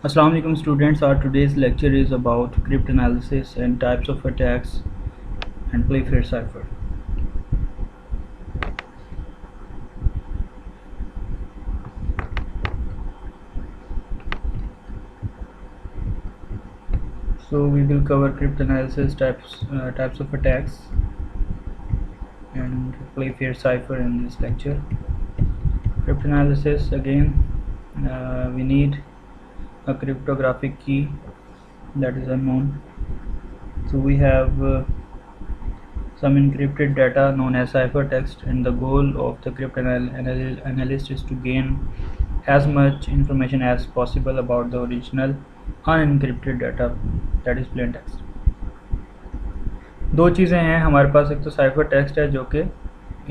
Assalamu alaikum students. Our today's lecture is about cryptanalysis and types of attacks and Playfair cipher. So we will cover cryptanalysis types of attacks and Playfair cipher in this lecture. Cryptanalysis again, we need a cryptographic key that is unknown. So we have some encrypted data known as ciphertext, and the goal of the cryptanalyst is to gain as much information as possible about the original unencrypted data, that is plain text. दो चीज़ें हैं हमारे पास, एक तो cipher text है जो कि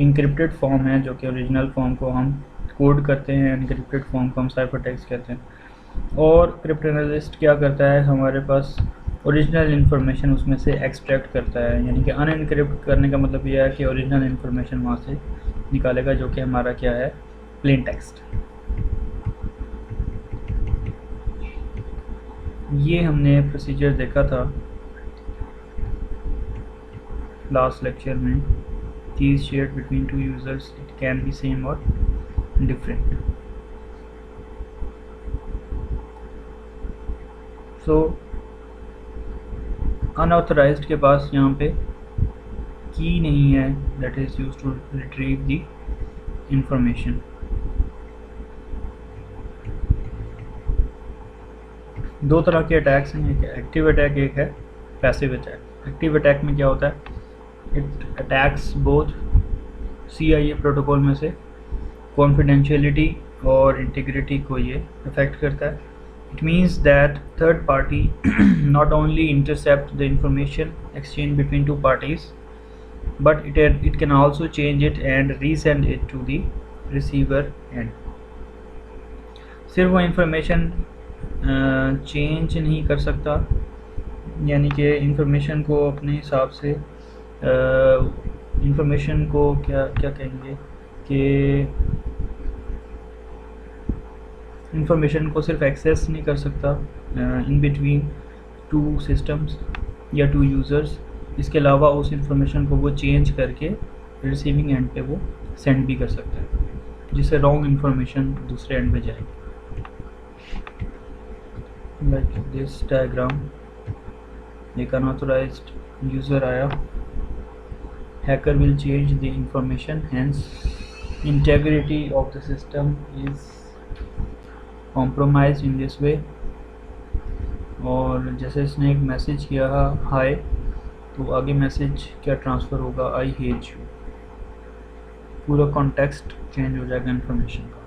encrypted form है, जो कि ओरिजिनल फॉर्म को हम कोड करते हैं, इनक्रिप्टेड फॉर्म को हम साइफर टेक्स्ट कहते हैं। और क्रिप्टोनालिस्ट क्या करता है, हमारे पास ओरिजिनल इन्फॉर्मेशन उसमें से एक्सट्रैक्ट करता है, यानी कि अनइनक्रिप्ट करने का मतलब यह है कि ओरिजिनल इन्फॉर्मेशन वहाँ से निकालेगा, जो कि हमारा क्या है, प्लेन टेक्स्ट। ये हमने प्रोसीजर देखा था लास्ट लेक्चर में, keys shared between two users, it can be same और डिफरेंट। सो अनऑथराइज्ड के पास यहाँ पे की नहीं है, that is use to retrieve the information. दो तरह के अटैक्स हैं, एक एक्टिव अटैक, एक है पैसिव अटैक। एक्टिव अटैक में क्या होता है, it attacks both CIA protocol में से कॉन्फिडेंशियलिटी और इंटीग्रिटी को ये अफेक्ट करता है। It means that third party not only intercept the information exchange between two parties, but it can also change it and resend it to the receiver end. सिर्फ वो information change नहीं कर सकता, यानी कि इंफॉर्मेशन को अपने हिसाब से इंफॉर्मेशन को क्या कहेंगे कि इंफॉर्मेशन को सिर्फ एक्सेस नहीं कर सकता इन बिटवीन टू सिस्टम्स या टू यूज़र्स, इसके अलावा उस इंफॉर्मेशन को वो चेंज करके रिसीविंग एंड पे वो सेंड भी कर सकता है, जिससे रॉन्ग इंफॉर्मेशन दूसरे एंड पे जाएगी। लाइक दिस डायग्राम, एक अनऑथराइज्ड यूज़र आया, hacker will change the information, hence integrity of the system is compromise in this way. और जैसे इसने एक मैसेज किया हाय, तो आगे मैसेज क्या ट्रांसफ़र होगा, आई हेट यू, पूरा कॉन्टेक्स्ट चेंज हो जाएगा इंफॉर्मेशन का।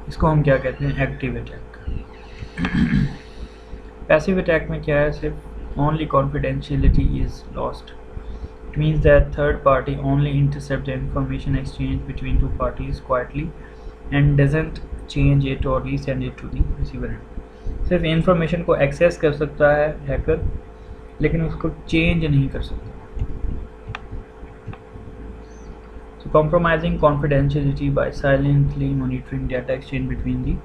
इसको हम क्या कहते हैं, एक्टिव अटैक। पैसिव अटैक में क्या है, सिर्फ only confidentiality is lost. It means that third party only intercept the information exchange between two parties quietly and doesn't change it or resend it to the receiver end. सिर्फ information को access कर सकता है hacker, लेकिन उसको change नहीं कर सकता। So compromising confidentiality by silently monitoring data exchange between the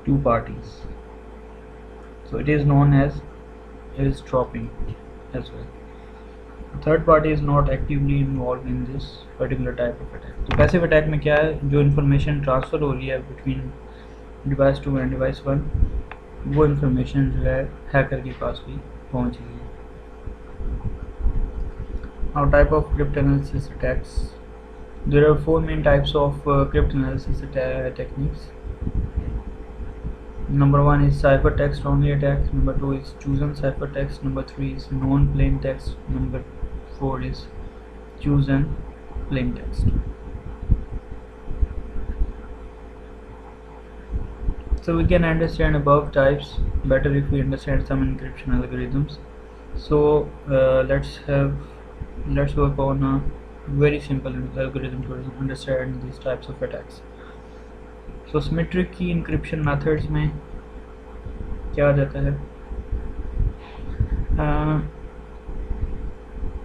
two parties. So it is known as eavesdropping as well. Third party is not actively involve in this particular type of attack. तो passive attack में क्या है, जो information transfer हो रही है between device 2 and device 1, वो information जो है हैकर के पास भी पहुंच रही है। Now type of cryptanalysis attacks, there are 4 main types of cryptanalysis techniques. Number 1 is ciphertext only attack, number 2 is chosen ciphertext, number 3 is known plain text, number 4 is chosen plain text. So we can understand above types better if we understand some encryption algorithms. So let's work on a very simple algorithm to understand these types of attacks. So symmetric key encryption methods में क्या आ जाता है,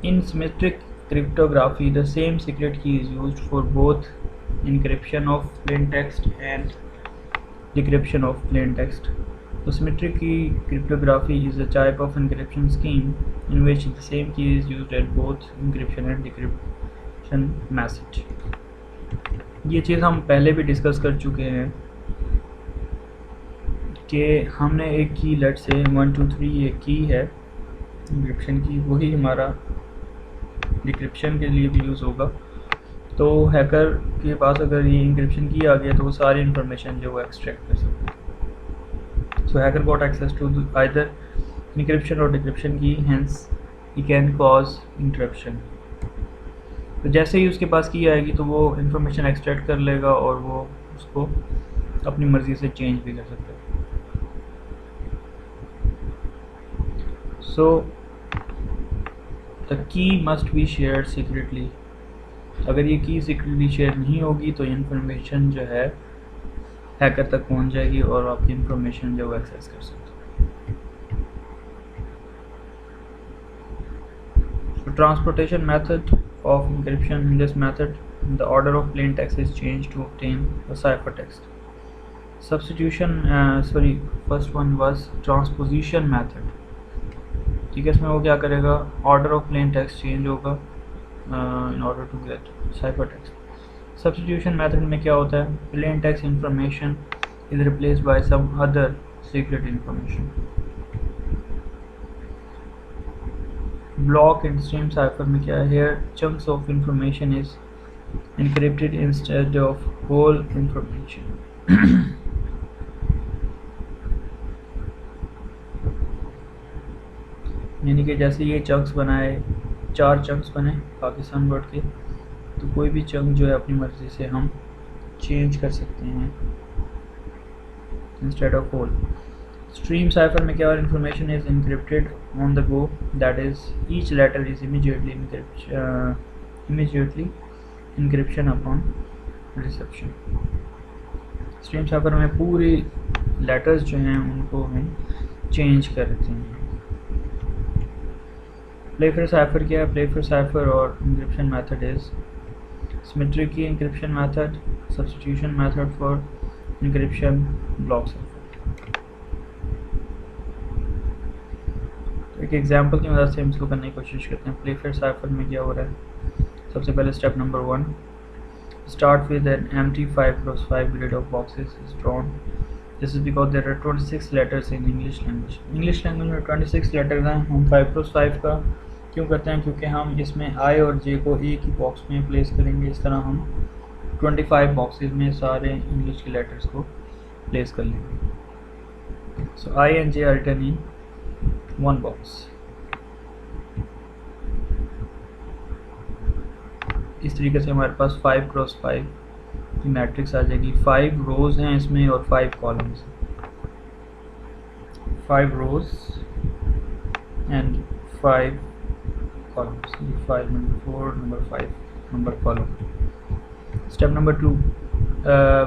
in symmetric cryptography the same secret key is used for both encryption of plain text and decryption of plain text. So symmetric key cryptography is a type of encryption scheme in which the same key is used at both encryption and decryption message. ये चीज़ हम पहले भी discuss कर चुके हैं कि हमने एक की, लेट से 1 2 3 एक की है एन्क्रिप्शन की, वही हमारा डिक्रिप्शन के लिए भी यूज़ होगा। तो हैकर के पास अगर ये इंक्रिप्शन की आ गया तो वो सारी इन्फॉर्मेशन जो वो एक्सट्रैक्ट कर सकते हैं। So hacker got access to either encryption और डिक्रिप्शन की, hence he can cause interruption. तो जैसे ही उसके पास की आएगी तो वो इन्फॉर्मेशन एक्सट्रैक्ट कर लेगा और वो उसको अपनी मर्ज़ी से चेंज भी कर सकता है। So the key must be shared secretly. अगर ये की सीक्रेटली शेयर नहीं होगी तो इन्फॉर्मेशन जो है हैकर तक पहुंच जाएगी और आपकी इन्फॉर्मेशन जो एक्सेस कर सकते हैं। Transportation method of encryption. In this method, the order of plain text is changed to obtain a ciphertext. Substitution, first one was transposition method. ठीक है, इसमें वो क्या करेगा, order of plain text change होगा in order to get ciphertext. Substitution method में क्या होता है, plain text information is replaced by some other secret information. Block and stream cipher में क्या है, here chunks of information is encrypted instead of whole information. यानी कि जैसे ये चंक्स बनाए, 4 चंक्स बने पाकिस्तान वर्ड के, तो कोई भी चंक जो है अपनी मर्जी से हम चेंज कर सकते हैं instead of whole. Stream cipher में क्या और information is encrypted on the go, that is each letter is immediately encryption upon reception. Stream cipher में पूरी लेटर्स जो हैं उनको हम चेंज करते हैं। प्लेफर साइफर क्या है, प्लेफर साइफर और encryption method is symmetric key encryption method, substitution method for encryption, block cipher। एक एग्जांपल की मदद से हम इसको करने की कोशिश करते हैं। प्लेफर साइफर में क्या हो रहा है, सबसे पहले step number 1, start with an empty 5x5 grid of boxes is drawn. This is because there are 26 letters in English language. English language में 26 लेटर्स हैं। हम 5x5 का क्यों करते हैं, क्योंकि हम इसमें I और J को एक ही बॉक्स में प्लेस करेंगे। इस तरह हम 25 बॉक्सेस में सारे इंग्लिश के लेटर्स को प्लेस कर लेंगे। सो I and J are written in one box। इस तरीके से हमारे पास 5x5 की मैट्रिक्स आ जाएगी। 5 रोज हैं इसमें और 5 columns, 5 rows and 5 columns, 5 number 4 number 5 number column. Step number 2,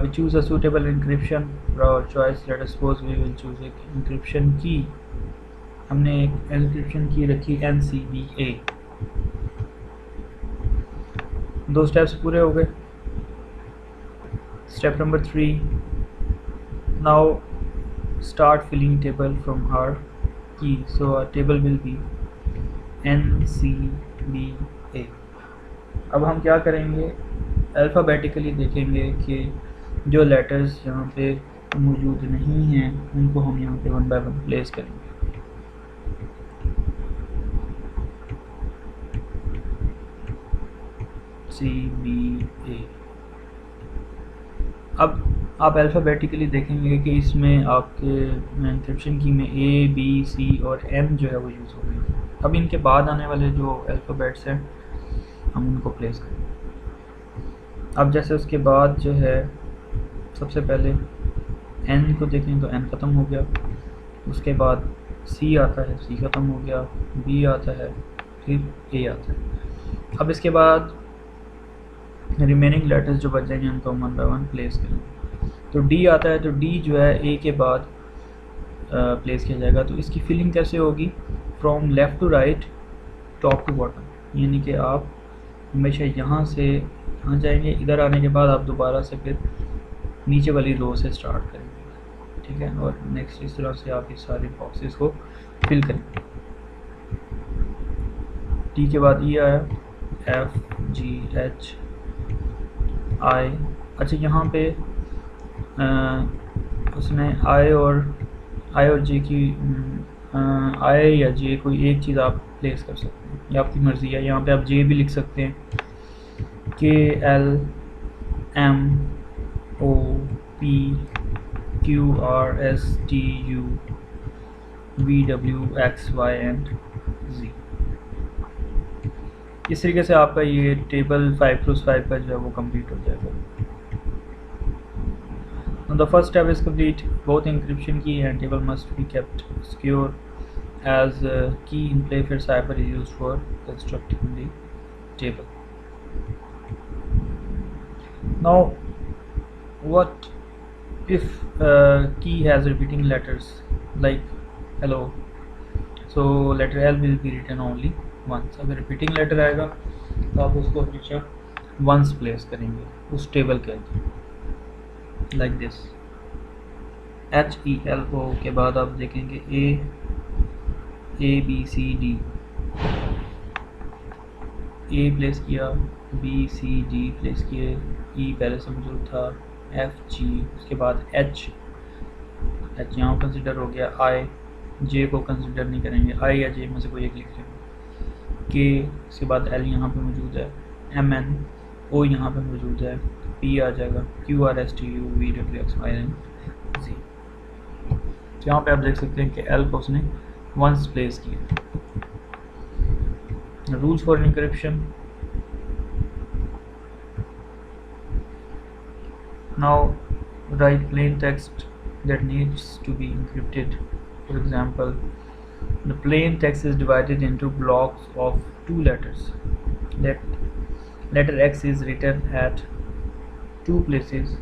we choose a suitable encryption for our choice. Let us suppose we will choose एक encryption key। हमने एक एन्क्रिप्शन की रखी NCBA। 2 स्टेप्स पूरे हो गए। Step number 3, now start filling table from our key. So our table will be NCBA। अब हम क्या करेंगे, अल्फ़ाबेटिकली देखेंगे कि जो लेटर्स यहाँ पे मौजूद नहीं हैं उनको हम यहाँ पे 1 by 1 प्लेस करेंगे। CBA। अब आप अल्फ़ाबेटिकली देखेंगे कि इसमें आपके एन्क्रिप्शन की में A, B, C और M जो है वो यूज़ हो गई। अब इनके बाद आने वाले जो अल्फ़ाबेट्स हैं हम उनको प्लेस करेंगे। अब जैसे उसके बाद जो है सबसे पहले N को देखें तो N ख़त्म हो गया, उसके बाद C आता है, C ख़त्म हो गया, B आता है, फिर A आता है। अब इसके बाद रिमेनिंग लेटर्स जो बच जाएंगे उनको 1 by 1 प्लेस करेंगे। तो D आता है, तो D जो है A के बाद प्लेस किया जाएगा। तो इसकी फिलिंग कैसे होगी, from left to right, top to bottom, यानी कि आप हमेशा यहाँ से यहाँ जाएंगे, इधर आने के बाद आप दोबारा से फिर नीचे वाली रो से स्टार्ट करेंगे, ठीक है। और नेक्स्ट इस तरह से आप इस सारे बॉक्सेस को फिल करेंगे। टी के बाद ई आया, एफ जी एच आई। अच्छा, यहाँ पे उसने आई और जे की आई या जे कोई एक चीज़ आप प्लेस कर सकते हैं, ये आपकी मर्ज़ी है। यहाँ पे आप जे भी लिख सकते हैं, K L M O P Q R S T U V W X Y and G. इस तरीके से आपका ये टेबल 5+5 का जो है वो कंप्लीट हो जाएगा। The first step is complete. Both encryption key and table must be kept secure, as key in Playfair cipher is used for constructing the table. Now, what if key has repeating letters like hello? So letter L will be written only once. अगर repeating letter आएगा तो आप उसको हमेशा once place करेंगे उस table के अंदर, like this. HELO के बाद आप देखेंगे A B C D, A place किया, B C D प्लेस किए, E पहले से मौजूद था, F G, उसके बाद H यहाँ कंसिडर हो गया, I J को कंसिडर नहीं करेंगे, I या J में से कोई एक लिख लेंगे, K, उसके बाद L यहाँ पे मौजूद है, M N O यहाँ पे मौजूद है, P आ जाएगा, Q R S T U V W X Y and Z। तो यहाँ पे आप देख सकते हैं कि L को उसने वंस प्लेस किया। Rules for encryption. Now right plain text that needs to be encrypted. For example, the plain text is divided into blocks of 2 letters. That letter X is written at 2 places.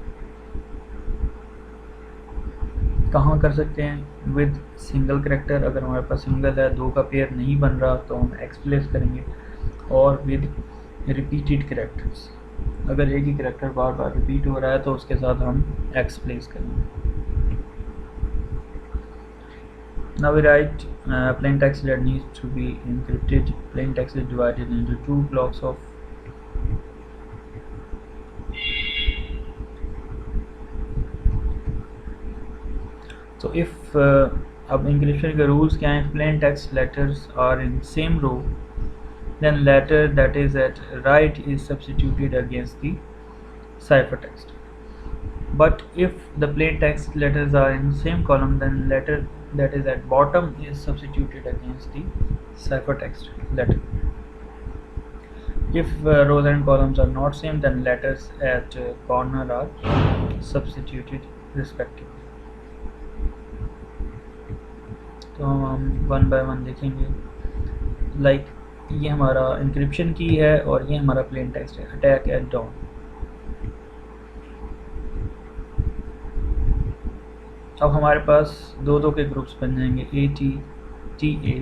कहाँ कर सकते हैं? With single character, अगर हमारे पास single है, 2 का pair नहीं बन रहा तो हम एक्स प्लेस करेंगे। और विद रिपीटेड करेक्टर्स, अगर एक ही करेक्टर बार बार रिपीट हो रहा है तो उसके साथ हम एक्स प्लेस करेंगे। Now we write plain text that needs to be encrypted. Plain text is divided into 2 blocks of so if अब encryption के rules क्या हैं? Plain text letters are in same row, then letter that is at right is substituted against the ciphertext. But if the plain text letters are in same column, then letter that is at bottom is substituted against the ciphertext letter. If rows and columns are not same, then letters at corner are substituted respectively. तो हम one by one देखेंगे। Like ये हमारा encryption की है और ये हमारा प्लेन टेक्स्ट है, अटैक एट डाउन। अब हमारे पास 2-2 के ग्रुप्स बन जाएंगे, AT TA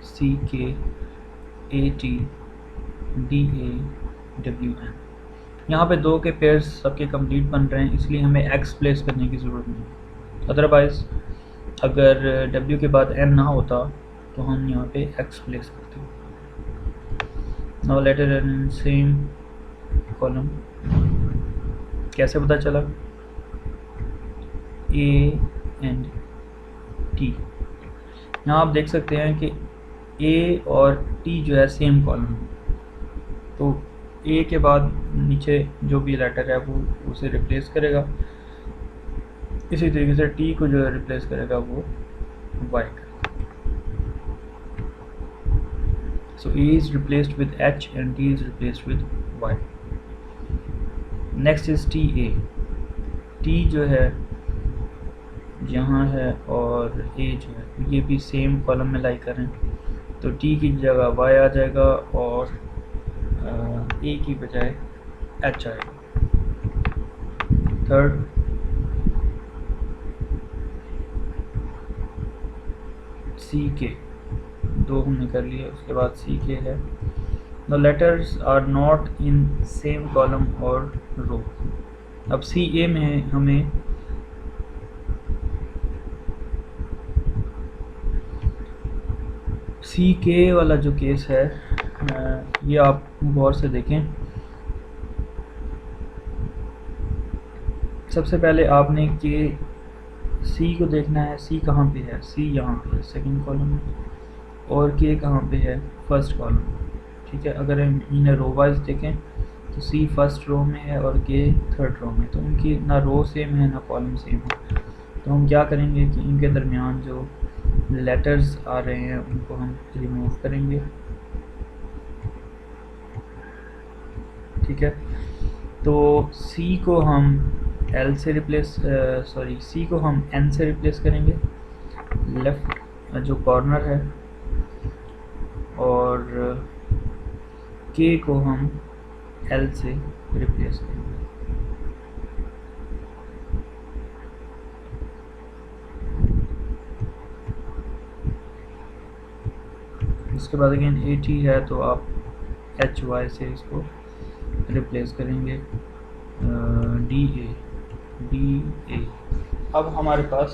CK AT DA WN। यहाँ पे 2 के पेयर्स सबके कंप्लीट बन रहे हैं, इसलिए हमें X प्लेस करने की ज़रूरत नहीं। अदरवाइज़ अगर W के बाद N ना होता तो हम यहाँ पे X प्लेस करते हैं। नाउ लेटर इन सेम कॉलम, कैसे पता चला? A and T। यहाँ आप देख सकते हैं कि A और T जो है सेम कॉलम, तो A के बाद नीचे जो भी लेटर है वो उसे रिप्लेस करेगा, इसी तरीके से T को जो है रिप्लेस करेगा वो Y का। So A is replaced with H and T is replaced with Y. Next is TA। T जो है यहाँ है और A जो है ये भी सेम कॉलम में लाई करें, तो T की जगह Y आ जाएगा और A की बजाय H आएगा। थर्ड CK, 2 हमने कर लिए, उसके बाद CK है। The letters are not in same column और रो। अब सी ए में हमें सी के वाला जो केस है ये आप गौर से देखें। सबसे पहले आपने के सी को देखना है, सी कहाँ पे है, सी यहाँ पे है सेकंड कॉलम में, और के कहाँ पे है, फर्स्ट कॉलम में। ठीक है, अगर हम इन्हें रो वाइज देखें तो सी फर्स्ट रो में है और के थर्ड रो में, तो उनकी ना रो सेम है ना कॉलम सेम है। तो हम क्या करेंगे कि इनके दरमियान जो लेटर्स आ रहे हैं उनको हम रिमूव करेंगे। ठीक है, तो सी को हम एल से रिप्लेस सी को हम एन से रिप्लेस करेंगे लेफ़्ट जो कॉर्नर है, और के को हम एल से रिप्लेस करेंगे। इसके बाद अगेन ए टी है तो आप एच वाई से इसको रिप्लेस करेंगे डी ए। अब हमारे पास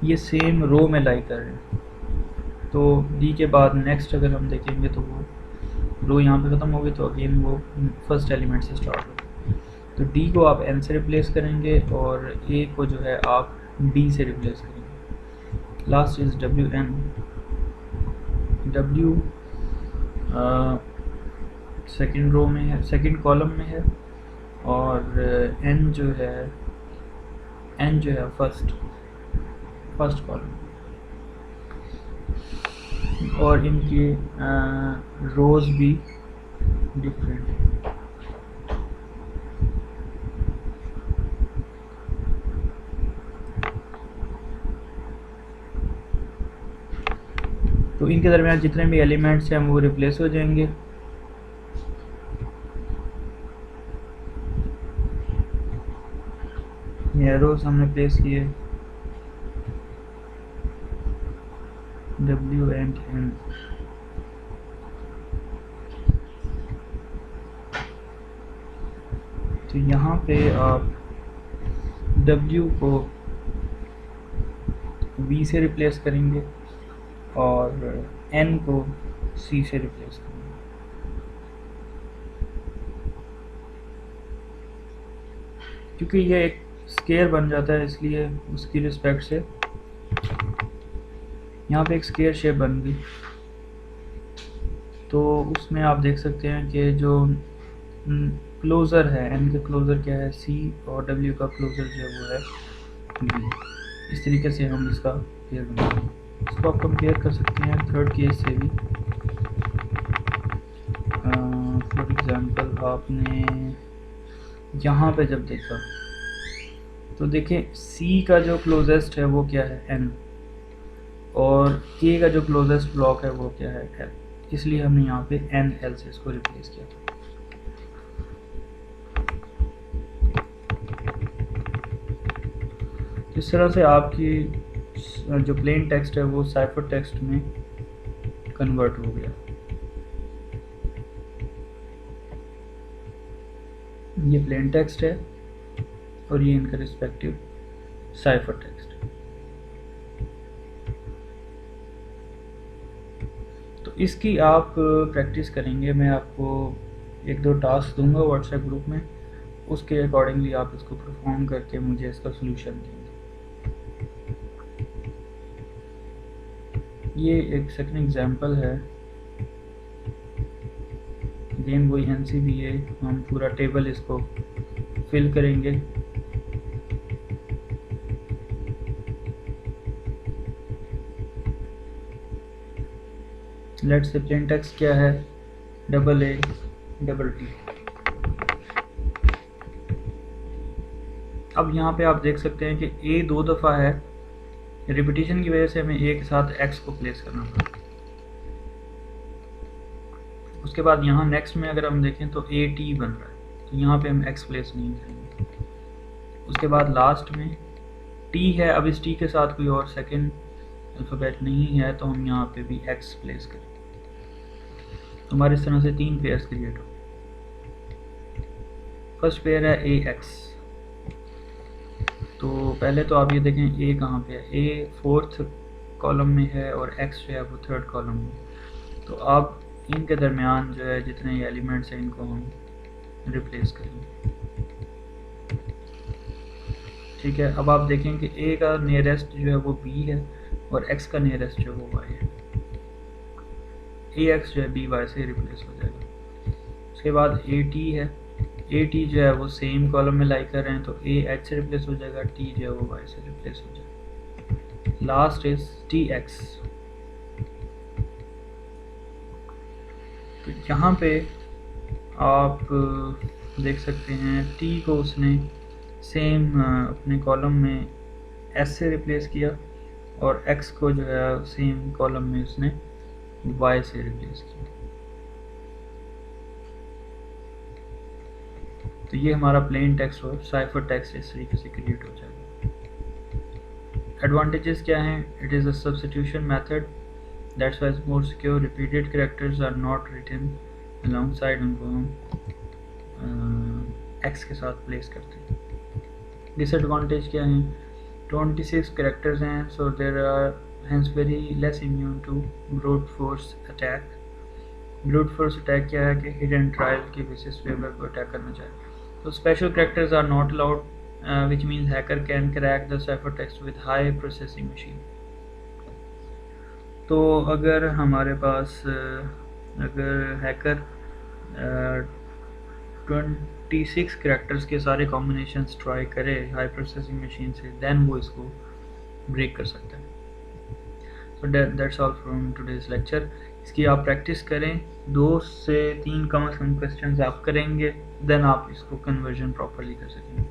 ये सेम रो में लाई कर रहे हैं, तो डी के बाद नेक्स्ट अगर हम देखेंगे तो वो रो यहाँ पे ख़त्म हो गई, तो अगेन वो फर्स्ट एलिमेंट से स्टार्ट हो। तो डी को आप एन से रिप्लेस करेंगे और ए को जो है आप डी से रिप्लेस करेंगे। Last is W N. W second row में है, सेकंड कॉलम में है, और एन जो है फर्स्ट कॉलम, और इनकी रोज भी डिफरेंट है। तो इनके दरमियान जितने भी एलिमेंट्स हैं वो रिप्लेस हो जाएंगे। ये रोज हमने प्लेस किए W एंड N। तो यहाँ पे आप W को V से रिप्लेस करेंगे और N को C से रिप्लेस करेंगे। क्योंकि ये एक स्केयर बन जाता है इसलिए उसकी रिस्पेक्ट से यहाँ पे एक स्केयर शेप बन गई। तो उसमें आप देख सकते हैं कि जो क्लोज़र है, एन का क्लोज़र क्या है सी, और डब्ल्यू का क्लोज़र जो है वो है बी। इस तरीके से हम इसका पेयर बनाएंगे। इसको आप कंपेयर कर सकते हैं थर्ड केस से भी। फॉर एग्ज़ाम्पल आपने यहाँ पे जब देखा तो देखें सी का जो क्लोजेस्ट है वो क्या है एन, और के का जो क्लोजेस्ट ब्लॉक है वो क्या है एल, इसलिए हमने यहाँ पे एन एल से इसको रिप्लेस किया। इस तरह से आपकी जो प्लेन टेक्स्ट है वो साइफर टेक्स्ट में कन्वर्ट हो गया। ये प्लेन टेक्स्ट है और ये इनका रिस्पेक्टिव साइफर टेक्स्ट। तो इसकी आप प्रैक्टिस करेंगे, मैं आपको एक दो टास्क दूंगा व्हाट्सएप ग्रुप में, उसके अकॉर्डिंगली आप इसको परफॉर्म करके मुझे इसका सलूशन देंगे। ये एक सेकंड एग्जांपल है, अगेन वही NCBA, हम पूरा टेबल इसको फिल करेंगे। लेट्स से प्लेन टेक्स्ट क्या है AA T। अब यहाँ पे आप देख सकते हैं कि A 2 दफ़ा है, रिपीटिशन की वजह से हमें A के साथ X को प्लेस करना पड़ेगा। उसके बाद यहाँ नेक्स्ट में अगर हम देखें तो AT बन रहा है, तो यहाँ पे हम X प्लेस नहीं करेंगे। उसके बाद लास्ट में T है, अब इस T के साथ कोई और सेकंड अल्फ़ाबेट नहीं है तो हम यहाँ पे भी X प्लेस करेंगे। हमारे इस तरह से 3 पेयर्स क्रिएट हो। फर्स्ट पेयर है ए एक्स। तो पहले तो आप ये देखें ए कहाँ पे है, ए 4th कॉलम में है और एक्स जो है वो 3rd कॉलम में। तो आप इनके दरमियान जो है जितने एलिमेंट्स हैं इनको हम रिप्लेस करेंगे। ठीक है, अब आप देखें कि ए का नियरेस्ट जो है वो बी है और एक्स का नियरेस्ट जो है वो वाई है। ए एक्स जो है बी वाई से रिप्लेस हो जाएगा। उसके बाद ए टी है, ए टी जो है वो सेम कॉलम में लाई कर रहे हैं तो ए एच से रिप्लेस हो जाएगा, टी जो है वो वाई से रिप्लेस हो जाएगा। Last is T x. तो यहाँ पे आप देख सकते हैं टी को उसने सेम अपने कॉलम में एस से रिप्लेस किया और एक्स को जो है सेम कॉलम में उसने वाई से रिप्लेस किया। तो ये हमारा प्लेन टेक्स्ट और साइफर टेक्स्ट इस तरीके से क्रिएट हो जाएगा। एडवांटेजेस क्या हैं? It is a substitution method, that's why it's more secure, repeated characters are not written alongside, उनको हम एक्स के साथ प्लेस करते हैं। डिसएडवांटेज क्या हैं? 26 कैरेक्टर्स हैं, so there are hence very less immune to brute force attack. Brute force attack क्या है कि हिडन ट्रायल के बेसिस पे वेब को अटैक करना चाहिए। तो special characters are not allowed, which means hacker can crack the ciphertext with high processing machine। तो अगर हमारे पास अगर हैकर 26 कैरेक्टर्स के सारे कॉम्बिनेशंस ट्राई करे हाई प्रोसेसिंग मशीन से, देन वो इसको ब्रेक कर सकता है। So that's all from today's lecture. इसकी आप प्रैक्टिस करें, 2 से 3 कम से कम क्वेश्चन आप करेंगे, देन आप इसको कन्वर्जन प्रॉपरली कर सकेंगे।